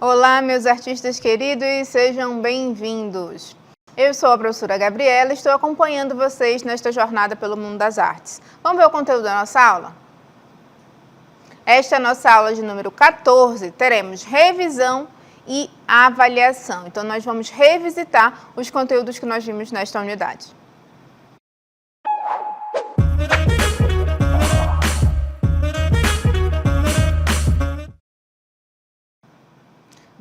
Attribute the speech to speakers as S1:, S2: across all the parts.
S1: Olá, meus artistas queridos, sejam bem-vindos. Eu sou a professora Gabriela e estou acompanhando vocês nesta jornada pelo mundo das artes. Vamos ver o conteúdo da nossa aula? Esta é a nossa aula de número 14, teremos revisão e avaliação. Então, nós vamos revisitar os conteúdos que nós vimos nesta unidade.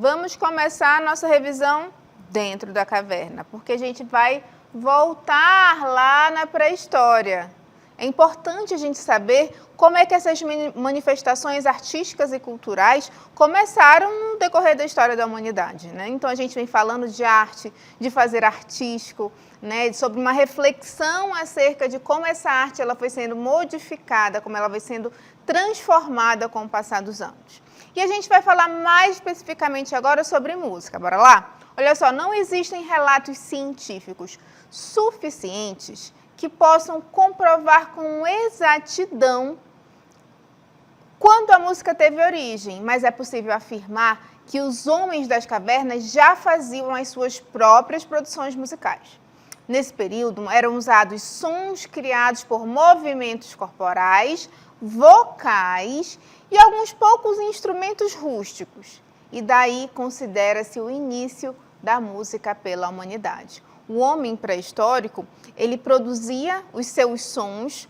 S1: Vamos começar a nossa revisão dentro da caverna, porque a gente vai voltar lá na pré-história. É importante a gente saber como é que essas manifestações artísticas e culturais começaram no decorrer da história da humanidade, né? Então, a gente vem falando de arte, de fazer artístico, né? Sobre uma reflexão acerca de como essa arte ela foi sendo modificada, como ela vai sendo transformada com o passar dos anos. E a gente vai falar mais especificamente agora sobre música. Bora lá? Olha só, não existem relatos científicos suficientes que possam comprovar com exatidão quando a música teve origem, mas é possível afirmar que os homens das cavernas já faziam as suas próprias produções musicais. Nesse período, eram usados sons criados por movimentos corporais, vocais e alguns poucos instrumentos rústicos. E daí considera-se o início da música pela humanidade. O homem pré-histórico, ele produzia os seus sons,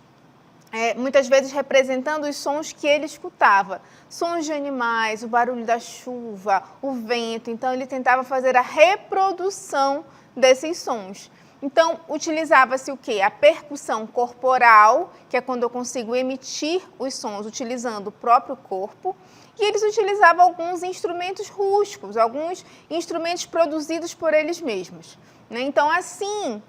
S1: muitas vezes representando os sons que ele escutava. Sons de animais, o barulho da chuva, o vento. Então, ele tentava fazer a reprodução desses sons. Então, utilizava-se o quê? A percussão corporal, que é quando eu consigo emitir os sons utilizando o próprio corpo. E eles utilizavam alguns instrumentos rústicos, alguns instrumentos produzidos por eles mesmos. Então, assim,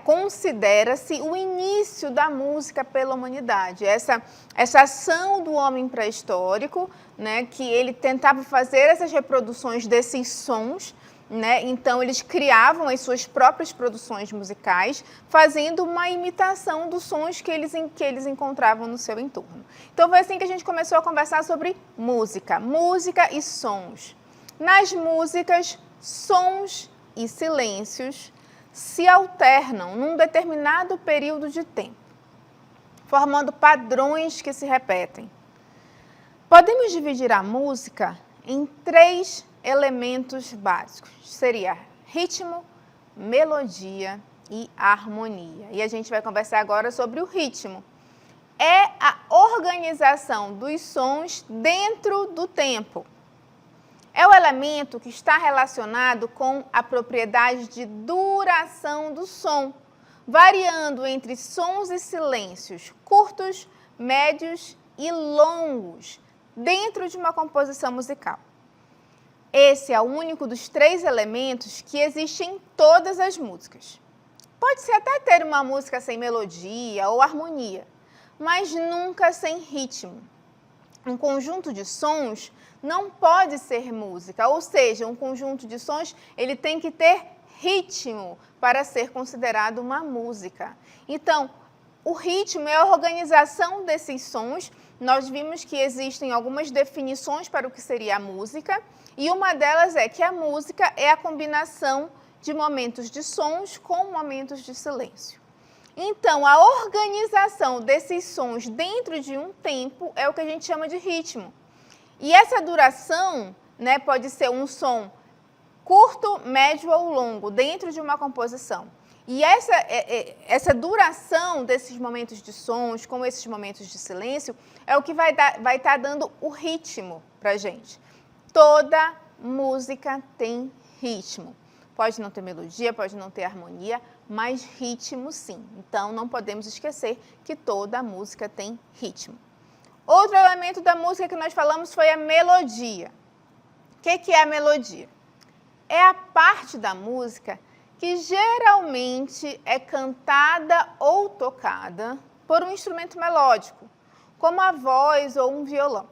S1: considera-se o início da música pela humanidade. Essa ação do homem pré-histórico, que ele tentava fazer essas reproduções desses sons. Então, eles criavam as suas próprias produções musicais, fazendo uma imitação dos sons que eles encontravam no seu entorno. Então, foi assim que a gente começou a conversar sobre música e sons. Nas músicas, sons e silêncios se alternam num determinado período de tempo, formando padrões que se repetem. Podemos dividir a música em 3 elementos básicos. Seria ritmo, melodia e harmonia. E a gente vai conversar agora sobre o ritmo. É a organização dos sons dentro do tempo. É o elemento que está relacionado com a propriedade de duração do som, variando entre sons e silêncios curtos, médios e longos dentro de uma composição musical. Esse é o único dos 3 elementos que existe em todas as músicas. Pode-se até ter uma música sem melodia ou harmonia, mas nunca sem ritmo. Um conjunto de sons não pode ser música, ou seja, um conjunto de sons ele tem que ter ritmo para ser considerado uma música. Então, o ritmo é a organização desses sons. Nós vimos que existem algumas definições para o que seria a música, e uma delas é que a música é a combinação de momentos de sons com momentos de silêncio. Então, a organização desses sons dentro de um tempo é o que a gente chama de ritmo. E essa duração, pode ser um som curto, médio ou longo dentro de uma composição. E essa duração desses momentos de sons, com esses momentos de silêncio, é o que vai estar dando o ritmo para a gente. Toda música tem ritmo. Pode não ter melodia, pode não ter harmonia, mas ritmo sim. Então, não podemos esquecer que toda música tem ritmo. Outro elemento da música que nós falamos foi a melodia. O que é a melodia? É a parte da música que geralmente é cantada ou tocada por um instrumento melódico, como a voz ou um violão.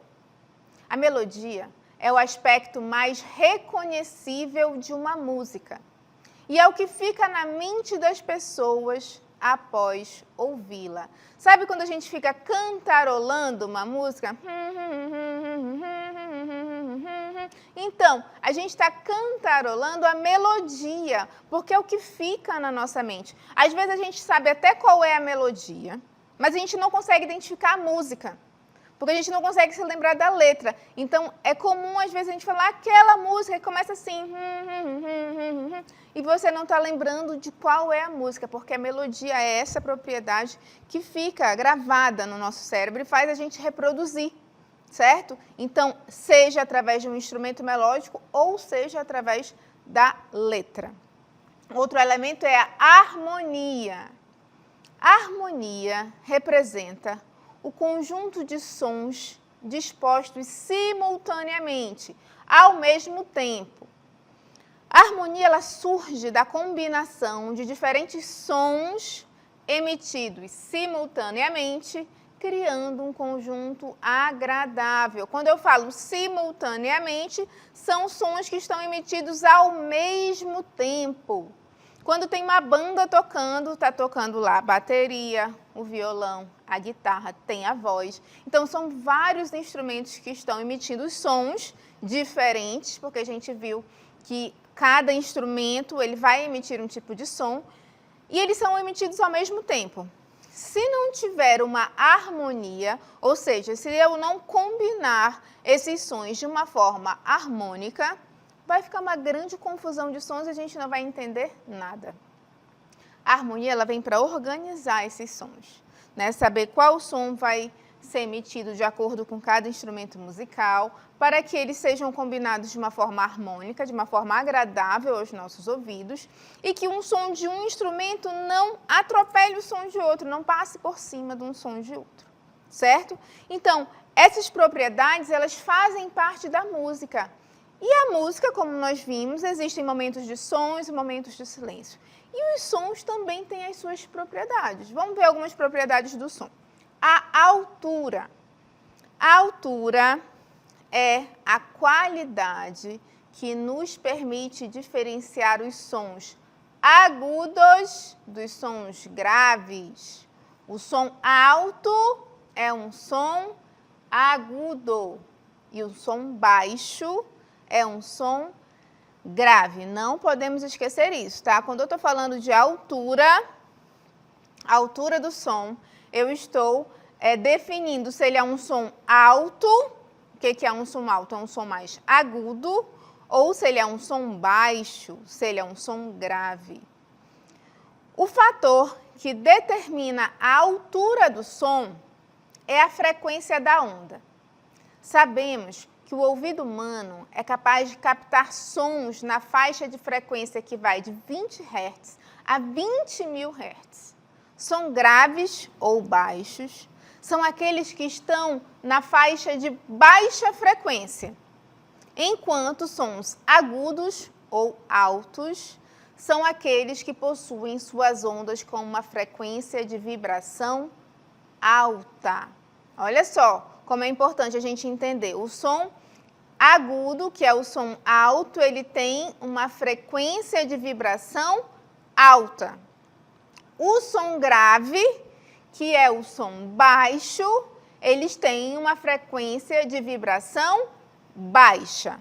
S1: A melodia é o aspecto mais reconhecível de uma música e é o que fica na mente das pessoas após ouvi-la. Sabe quando a gente fica cantarolando uma música? Então, a gente está cantarolando a melodia, porque é o que fica na nossa mente. Às vezes a gente sabe até qual é a melodia, mas a gente não consegue identificar a música, porque a gente não consegue se lembrar da letra. Então, é comum, às vezes, a gente falar aquela música que começa assim, e você não está lembrando de qual é a música, porque a melodia é essa propriedade que fica gravada no nosso cérebro e faz a gente reproduzir, certo? Então, seja através de um instrumento melódico ou seja através da letra. Outro elemento é a harmonia. A harmonia representa o conjunto de sons dispostos simultaneamente, ao mesmo tempo. A harmonia ela surge da combinação de diferentes sons emitidos simultaneamente, criando um conjunto agradável. Quando eu falo simultaneamente, são sons que estão emitidos ao mesmo tempo. Quando tem uma banda tocando, está tocando lá a bateria, o violão, a guitarra, tem a voz. Então, são vários instrumentos que estão emitindo sons diferentes, porque a gente viu que cada instrumento ele vai emitir um tipo de som e eles são emitidos ao mesmo tempo. Se não tiver uma harmonia, ou seja, se eu não combinar esses sons de uma forma harmônica, vai ficar uma grande confusão de sons e a gente não vai entender nada. A harmonia ela vem para organizar esses sons, né? Saber qual som vai ser emitido de acordo com cada instrumento musical, para que eles sejam combinados de uma forma harmônica, de uma forma agradável aos nossos ouvidos, e que um som de um instrumento não atropele o som de outro, não passe por cima de um som de outro, certo? Então, essas propriedades, elas fazem parte da música. E a música, como nós vimos, existem momentos de sons e momentos de silêncio. E os sons também têm as suas propriedades. Vamos ver algumas propriedades do som. A altura. A altura é a qualidade que nos permite diferenciar os sons agudos dos sons graves. O som alto é um som agudo e o som baixo é um som grave. Não podemos esquecer isso, tá? Quando eu estou falando de altura, a altura do som, eu estou definindo se ele é um som alto. O que é um som alto? É um som mais agudo, ou se ele é um som baixo, se ele é um som grave. O fator que determina a altura do som é a frequência da onda. Sabemos que o ouvido humano é capaz de captar sons na faixa de frequência que vai de 20 Hz a 20.000 Hz. Som graves ou baixos são aqueles que estão na faixa de baixa frequência, enquanto sons agudos ou altos são aqueles que possuem suas ondas com uma frequência de vibração alta. Olha só como é importante a gente entender. O som agudo, que é o som alto, ele tem uma frequência de vibração alta. O som grave, que é o som baixo, eles têm uma frequência de vibração baixa.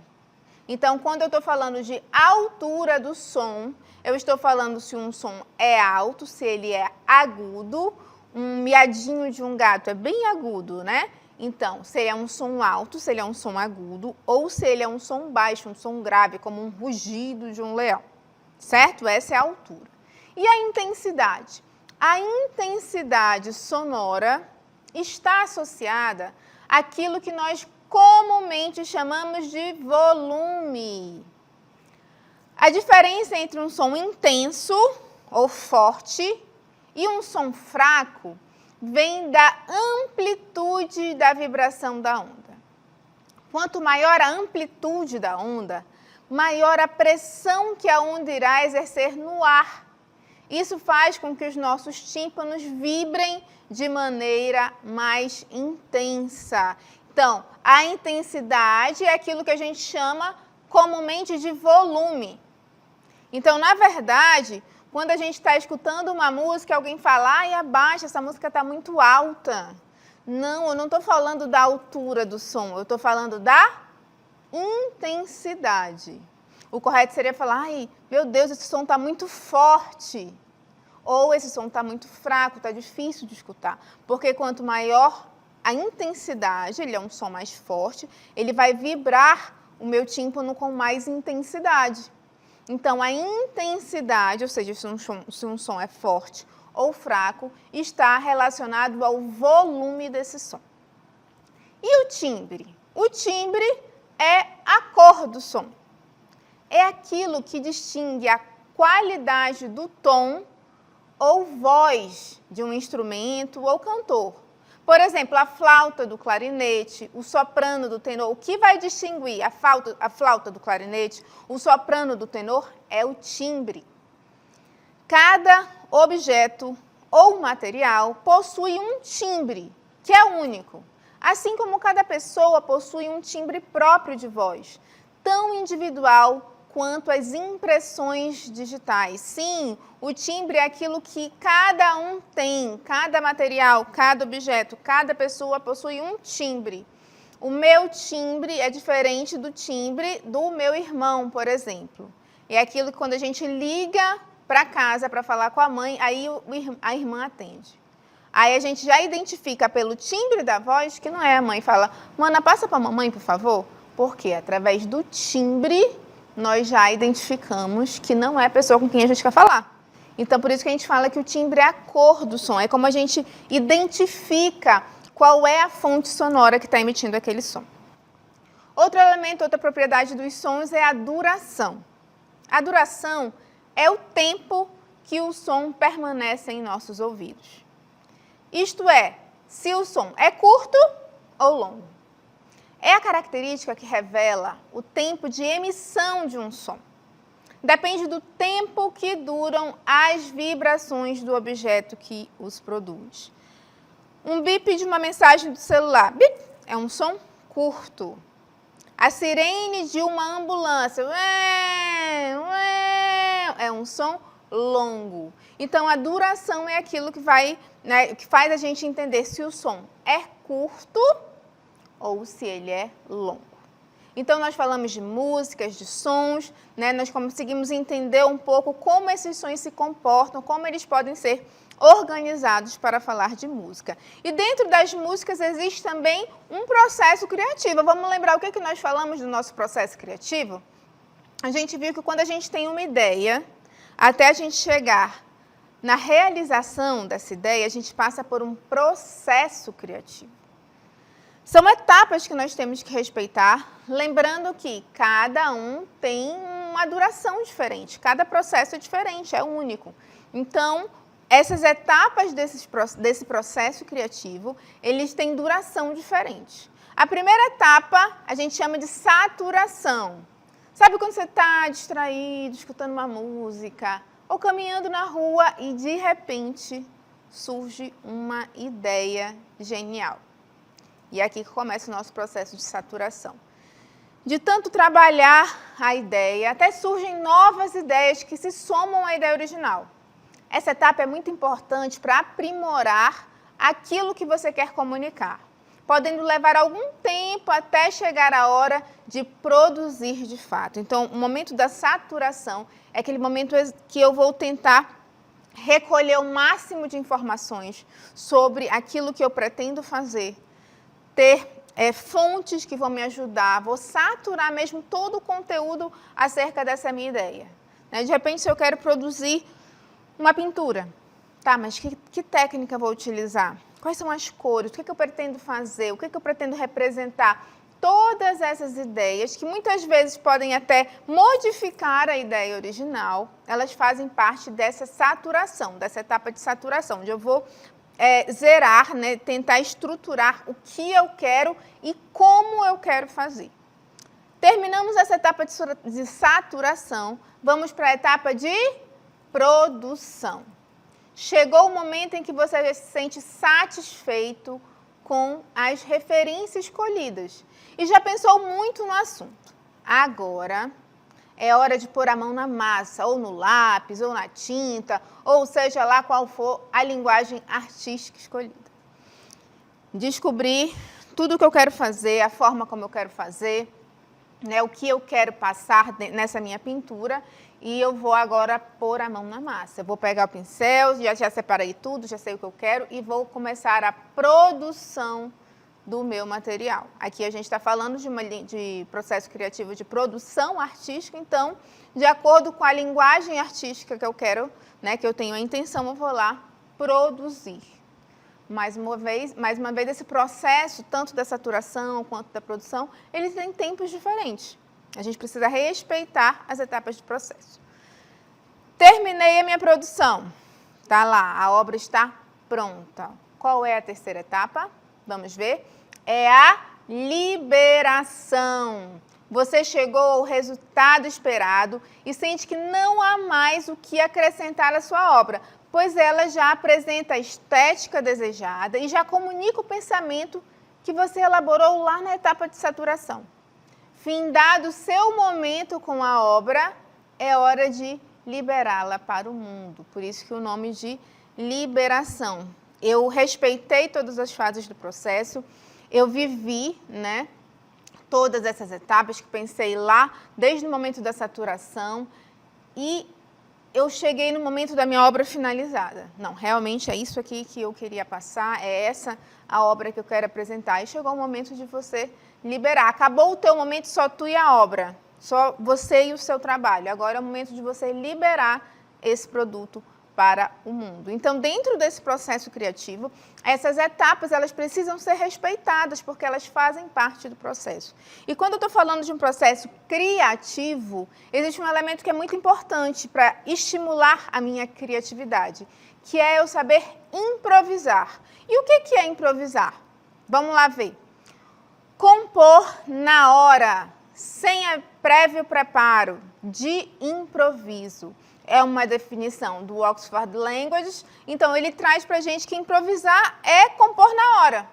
S1: Então, quando eu estou falando de altura do som, eu estou falando se um som é alto, se ele é agudo. Um miadinho de um gato é bem agudo, né? Então, se ele é um som alto, se ele é um som agudo, ou se ele é um som baixo, um som grave, como um rugido de um leão, certo? Essa é a altura. E a intensidade? A intensidade sonora está associada àquilo que nós comumente chamamos de volume. A diferença entre um som intenso ou forte e um som fraco vem da amplitude da vibração da onda. Quanto maior a amplitude da onda, maior a pressão que a onda irá exercer no ar. Isso faz com que os nossos tímpanos vibrem de maneira mais intensa. Então, a intensidade é aquilo que a gente chama comumente de volume. Então, na verdade, quando a gente está escutando uma música, alguém fala, ai, abaixa, essa música está muito alta. Não, eu não estou falando da altura do som, eu estou falando da intensidade. O correto seria falar, ai, meu Deus, esse som está muito forte. Ou esse som está muito fraco, está difícil de escutar. Porque quanto maior a intensidade, ele é um som mais forte, ele vai vibrar o meu tímpano com mais intensidade. Então, a intensidade, ou seja, se um som é forte ou fraco, está relacionado ao volume desse som. E o timbre? O timbre é a cor do som. É aquilo que distingue a qualidade do tom ou voz de um instrumento ou cantor. Por exemplo, a flauta do clarinete, o soprano do tenor. O que vai distinguir a flauta do clarinete, o soprano do tenor, é o timbre. Cada objeto ou material possui um timbre, que é único. Assim como cada pessoa possui um timbre próprio de voz, tão individual quanto as impressões digitais. Sim, o timbre é aquilo que cada um tem, cada material, cada objeto, cada pessoa possui um timbre. O meu timbre é diferente do timbre do meu irmão, por exemplo. É aquilo que quando a gente liga para casa para falar com a mãe, aí a irmã atende. Aí a gente já identifica pelo timbre da voz que não é a mãe. Fala, mana, passa para a mamãe, por favor. Porque através do timbre nós já identificamos que não é a pessoa com quem a gente quer falar. Então, por isso que a gente fala que o timbre é a cor do som, é como a gente identifica qual é a fonte sonora que está emitindo aquele som. Outro elemento, outra propriedade dos sons é a duração. A duração é o tempo que o som permanece em nossos ouvidos. Isto é, se o som é curto ou longo. É a característica que revela o tempo de emissão de um som. Depende do tempo que duram as vibrações do objeto que os produz. Um bip de uma mensagem do celular, bip, é um som curto. A sirene de uma ambulância, é um som longo. Então, a duração é aquilo que que faz a gente entender se o som é curto ou se ele é longo. Então, nós falamos de músicas, de sons, nós conseguimos entender um pouco como esses sons se comportam, como eles podem ser organizados para falar de música. E dentro das músicas existe também um processo criativo. Vamos lembrar o que nós falamos do nosso processo criativo? A gente viu que quando a gente tem uma ideia, até a gente chegar na realização dessa ideia, a gente passa por um processo criativo. São etapas que nós temos que respeitar, lembrando que cada um tem uma duração diferente, cada processo é diferente, é único. Então, essas etapas desse processo criativo, eles têm duração diferente. A primeira etapa a gente chama de saturação. Sabe quando você está distraído, escutando uma música, ou caminhando na rua e de repente surge uma ideia genial. E é aqui que começa o nosso processo de saturação. De tanto trabalhar a ideia, até surgem novas ideias que se somam à ideia original. Essa etapa é muito importante para aprimorar aquilo que você quer comunicar, podendo levar algum tempo até chegar a hora de produzir de fato. Então, o momento da saturação é aquele momento que eu vou tentar recolher o máximo de informações sobre aquilo que eu pretendo fazer, ter fontes que vão me ajudar, vou saturar mesmo todo o conteúdo acerca dessa minha ideia. De repente, se eu quero produzir uma pintura, tá, mas que técnica eu vou utilizar? Quais são as cores? O que eu pretendo fazer? O que eu pretendo representar? Todas essas ideias, que muitas vezes podem até modificar a ideia original, elas fazem parte dessa saturação, dessa etapa de saturação, onde eu vou zerar, tentar estruturar o que eu quero e como eu quero fazer. Terminamos essa etapa de saturação, vamos para a etapa de produção. Chegou o momento em que você se sente satisfeito com as referências escolhidas e já pensou muito no assunto. Agora é hora de pôr a mão na massa, ou no lápis, ou na tinta, ou seja lá qual for a linguagem artística escolhida. Descobrir tudo o que eu quero fazer, a forma como eu quero fazer, né, o que eu quero passar nessa minha pintura, e eu vou agora pôr a mão na massa. Eu vou pegar o pincel, já separei tudo, já sei o que eu quero, e vou começar a produção do meu material. Aqui a gente está falando de processo criativo de produção artística, então, de acordo com a linguagem artística que eu quero, né, que eu tenho a intenção, eu vou lá produzir. Mais uma vez, esse processo, tanto da saturação quanto da produção, eles têm tempos diferentes. A gente precisa respeitar as etapas do processo. Terminei a minha produção. Tá lá, a obra está pronta. Qual é a terceira etapa? Vamos ver. É a liberação. Você chegou ao resultado esperado e sente que não há mais o que acrescentar à sua obra, pois ela já apresenta a estética desejada e já comunica o pensamento que você elaborou lá na etapa de saturação. Findado o seu momento com a obra, é hora de liberá-la para o mundo. Por isso que o nome de liberação. Eu respeitei todas as fases do processo, eu vivi, né, todas essas etapas que pensei lá, desde o momento da saturação, e eu cheguei no momento da minha obra finalizada. Não, realmente é isso aqui que eu queria passar, é essa a obra que eu quero apresentar. E chegou o momento de você liberar. Acabou o teu momento, só tu e a obra, só você e o seu trabalho. Agora é o momento de você liberar esse produto para o mundo. Então, dentro desse processo criativo, essas etapas elas precisam ser respeitadas, porque elas fazem parte do processo. E quando eu estou falando de um processo criativo, existe um elemento que é muito importante para estimular a minha criatividade, que é eu saber improvisar. E o que é improvisar? Vamos lá ver. Compor na hora, sem prévio preparo, de improviso. É uma definição do Oxford Languages. Então, ele traz para a gente que improvisar é compor na hora,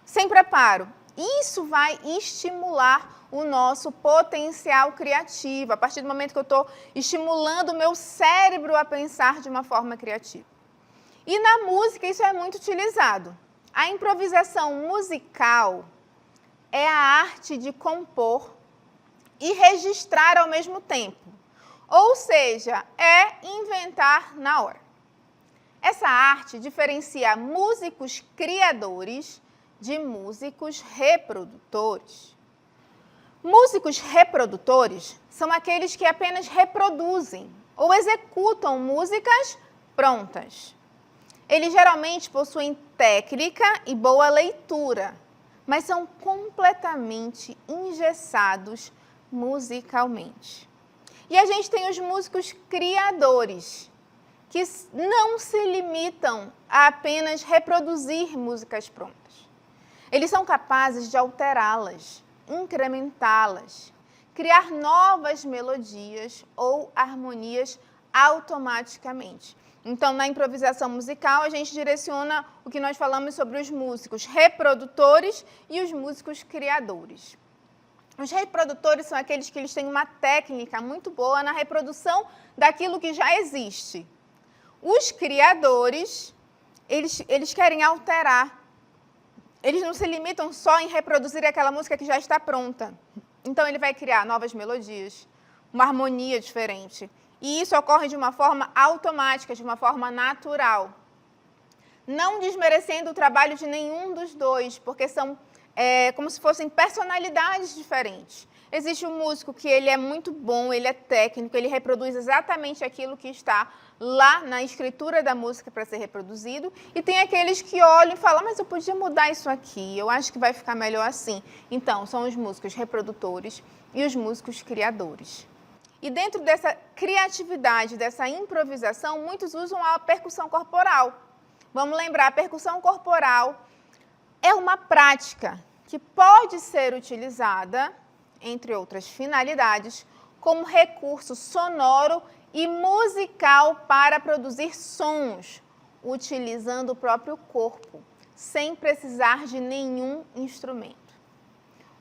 S1: sem preparo. Isso vai estimular o nosso potencial criativo, a partir do momento que eu estou estimulando o meu cérebro a pensar de uma forma criativa. E na música isso é muito utilizado. A improvisação musical é a arte de compor e registrar ao mesmo tempo. Ou seja, é inventar na hora. Essa arte diferencia músicos criadores de músicos reprodutores. Músicos reprodutores são aqueles que apenas reproduzem ou executam músicas prontas. Eles geralmente possuem técnica e boa leitura, mas são completamente engessados musicalmente. E a gente tem os músicos criadores, que não se limitam a apenas reproduzir músicas prontas. Eles são capazes de alterá-las, incrementá-las, criar novas melodias ou harmonias automaticamente. Então, na improvisação musical, a gente direciona o que nós falamos sobre os músicos reprodutores e os músicos criadores. Os reprodutores são aqueles que eles têm uma técnica muito boa na reprodução daquilo que já existe. Os criadores, eles querem alterar. Eles não se limitam só em reproduzir aquela música que já está pronta. Então, ele vai criar novas melodias, uma harmonia diferente. E isso ocorre de uma forma automática, de uma forma natural. Não desmerecendo o trabalho de nenhum dos dois, porque são como se fossem personalidades diferentes. Existe um músico que ele é muito bom, ele é técnico, ele reproduz exatamente aquilo que está lá na escritura da música para ser reproduzido, e tem aqueles que olham e falam, mas eu podia mudar isso aqui, eu acho que vai ficar melhor assim. Então, são os músicos reprodutores e os músicos criadores. E dentro dessa criatividade, dessa improvisação, muitos usam a percussão corporal. Vamos lembrar, a percussão corporal é uma prática que pode ser utilizada, entre outras finalidades, como recurso sonoro e musical para produzir sons, utilizando o próprio corpo, sem precisar de nenhum instrumento.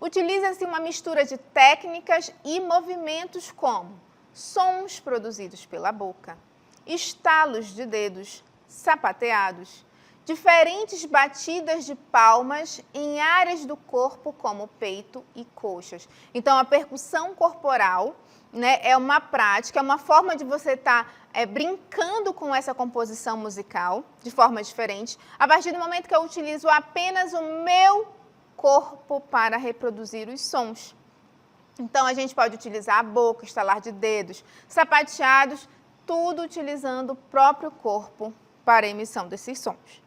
S1: Utiliza-se uma mistura de técnicas e movimentos como sons produzidos pela boca, estalos de dedos, sapateados, diferentes batidas de palmas em áreas do corpo como peito e coxas. Então, a percussão corporal, né, é uma prática, é uma forma de você estar brincando com essa composição musical de forma diferente, a partir do momento que eu utilizo apenas o meu corpo para reproduzir os sons. Então, a gente pode utilizar a boca, estalar de dedos, sapateados, tudo utilizando o próprio corpo para a emissão desses sons.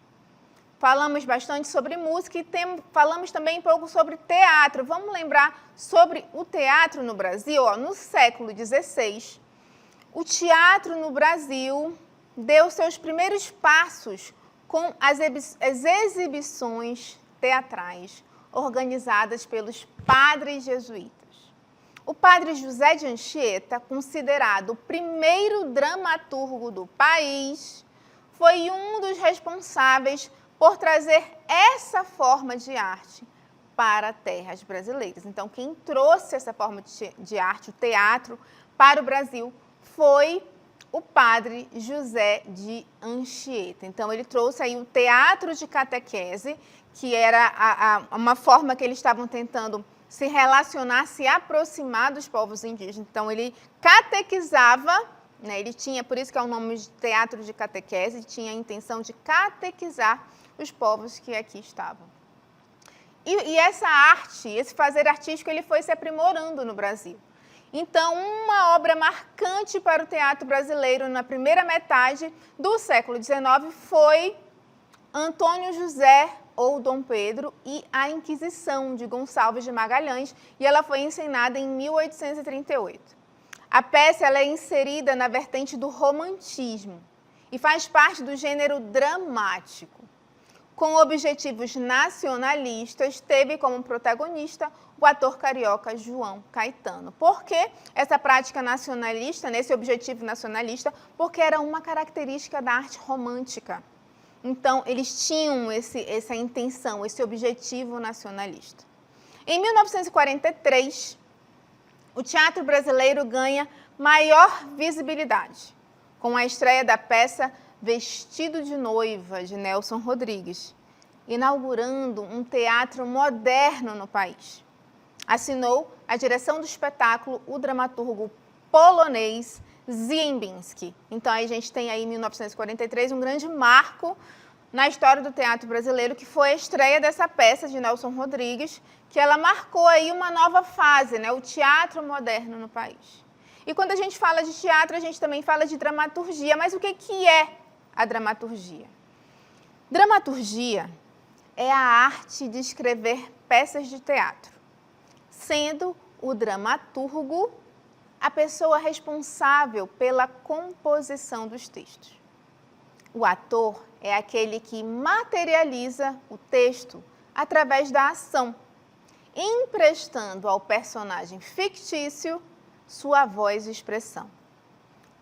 S1: Falamos bastante sobre música e falamos também um pouco sobre teatro. Vamos lembrar sobre o teatro no Brasil. No século XVI, o teatro no Brasil deu seus primeiros passos com as exibições teatrais organizadas pelos padres jesuítas. O padre José de Anchieta, considerado o primeiro dramaturgo do país, foi um dos responsáveis por trazer essa forma de arte para terras brasileiras. Então, quem trouxe essa forma de arte, o teatro, para o Brasil foi o padre José de Anchieta. Então, ele trouxe aí o teatro de catequese, que era uma forma que eles estavam tentando se relacionar, se aproximar dos povos indígenas. Então, ele catequizava, né, ele tinha, por isso que é o nome de teatro de catequese, tinha a intenção de catequizar os povos que aqui estavam. E essa arte, esse fazer artístico, ele foi se aprimorando no Brasil. Então, uma obra marcante para o teatro brasileiro na primeira metade do século XIX foi Antônio José ou Dom Pedro e a Inquisição, de Gonçalves de Magalhães, e ela foi encenada em 1838. A peça ela é inserida na vertente do romantismo e faz parte do gênero dramático. Com objetivos nacionalistas, teve como protagonista o ator carioca João Caetano. Por que essa prática nacionalista, nesse objetivo nacionalista? Porque era uma característica da arte romântica. Então, eles tinham essa intenção, esse objetivo nacionalista. Em 1943, o teatro brasileiro ganha maior visibilidade, com a estreia da peça Vestido de Noiva, de Nelson Rodrigues, inaugurando um teatro moderno no país. Assinou a direção do espetáculo o dramaturgo polonês Ziembinski. Então, a gente tem aí em 1943 um grande marco na história do teatro brasileiro, que foi a estreia dessa peça de Nelson Rodrigues, que ela marcou aí uma nova fase, né, o teatro moderno no país. E quando a gente fala de teatro, a gente também fala de dramaturgia. Mas o que é a dramaturgia? Dramaturgia é a arte de escrever peças de teatro, sendo o dramaturgo a pessoa responsável pela composição dos textos. O ator é aquele que materializa o texto através da ação, emprestando ao personagem fictício sua voz e expressão.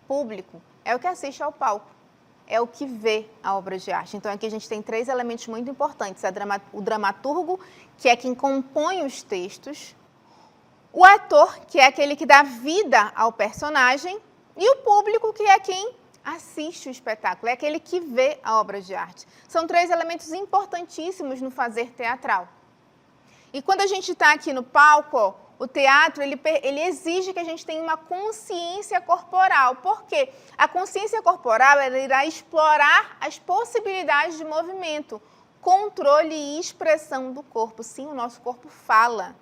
S1: Público é o que assiste ao palco, é o que vê a obra de arte. Então, aqui a gente tem três elementos muito importantes. O dramaturgo, que é quem compõe os textos, o ator, que é aquele que dá vida ao personagem, e o público, que é quem assiste o espetáculo, é aquele que vê a obra de arte. São três elementos importantíssimos no fazer teatral. E quando a gente está aqui no palco, o teatro, ele exige que a gente tenha uma consciência corporal. Por quê? A consciência corporal ela irá explorar as possibilidades de movimento, controle e expressão do corpo. Sim, o nosso corpo fala.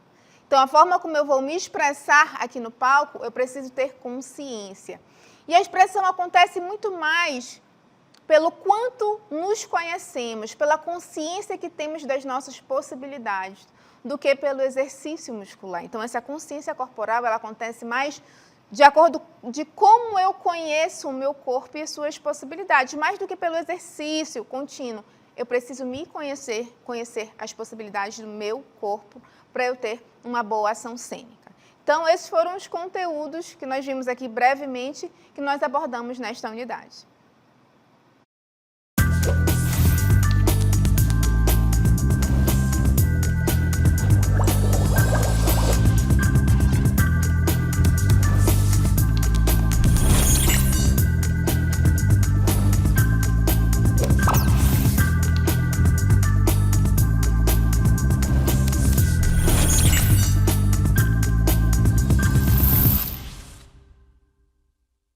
S1: Então, a forma como eu vou me expressar aqui no palco, eu preciso ter consciência. E a expressão acontece muito mais pelo quanto nos conhecemos, pela consciência que temos das nossas possibilidades, do que pelo exercício muscular. Então, essa consciência corporal, ela acontece mais de acordo de como eu conheço o meu corpo e suas possibilidades, mais do que pelo exercício contínuo. Eu preciso me conhecer, conhecer as possibilidades do meu corpo para eu ter uma boa ação cênica. Então, esses foram os conteúdos que nós vimos aqui brevemente, que nós abordamos nesta unidade.